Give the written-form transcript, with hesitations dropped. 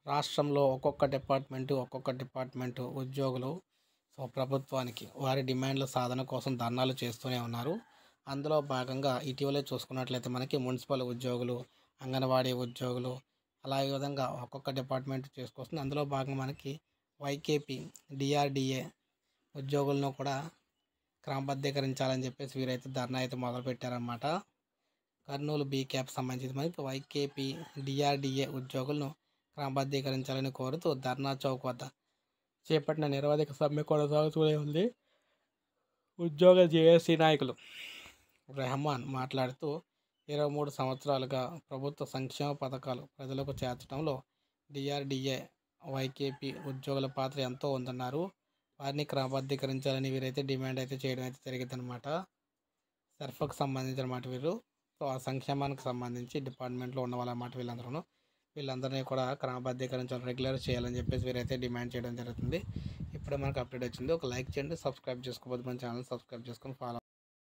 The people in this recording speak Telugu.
రాష్ట్రంలో ఒక్కొక్క డిపార్ట్మెంటు ఉద్యోగులు ప్రభుత్వానికి వారి డిమాండ్ల సాధన కోసం ధర్నాలు చేస్తూనే ఉన్నారు. అందులో భాగంగా ఇటీవలే చూసుకున్నట్లయితే మనకి మున్సిపల్ ఉద్యోగులు, అంగన్వాడీ ఉద్యోగులు అలా ఈ విధంగా ఒక్కొక్క డిపార్ట్మెంట్ చేసుకొస్తుంది. అందులో భాగంగా మనకి వైకేపీ, డిఆర్డీఏ ఉద్యోగులను కూడా క్రమబద్ధీకరించాలని చెప్పేసి వీరైతే ధర్నా అయితే మొదలుపెట్టారన్నమాట. కర్నూలు బీ క్యాప్ సంబంధించి మనకి వైకేపీ, డిఆర్డీఏ ఉద్యోగులను క్రమబద్ధీకరించాలని కోరుతూ ధర్నా చౌక్ వద్ద చేపట్టిన నిరవధిక సమ్మె కొనసాగుతూనే ఉంది. ఉద్యోగ జేఏసీ నాయకులు రెహమాన్ మాట్లాడుతూ 23 సంవత్సరాలుగా ప్రభుత్వ సంక్షేమ పథకాలు ప్రజలకు చేర్చడంలో డిఆర్డీఏ, వైకేపీ ఉద్యోగుల పాత్ర ఎంతో ఉందన్నారు. వారిని క్రమబద్ధీకరించాలని వీరైతే డిమాండ్ అయితే చేయడం అయితే జరిగిందనమాట. సర్ఫకు సంబంధించిన మాట వీరు. సో ఆ సంక్షేమానికి సంబంధించి డిపార్ట్మెంట్లో ఉన్న వాళ్ళన్నమాట వీళ్ళందరినీ కూడా క్రమబద్ధీకరించాలి, రెగ్యులర్ చేయాలని చెప్పేసి వీరైతే డిమాండ్ చేయడం జరుగుతుంది. ఇప్పుడే మనకు అప్డేట్ వచ్చింది. ఒక లైక్ చేయండి, సబ్స్క్రైబ్ చేసుకోకపోతే మన ఛానల్ సబ్స్క్రైబ్ చేసుకొని ఫాలో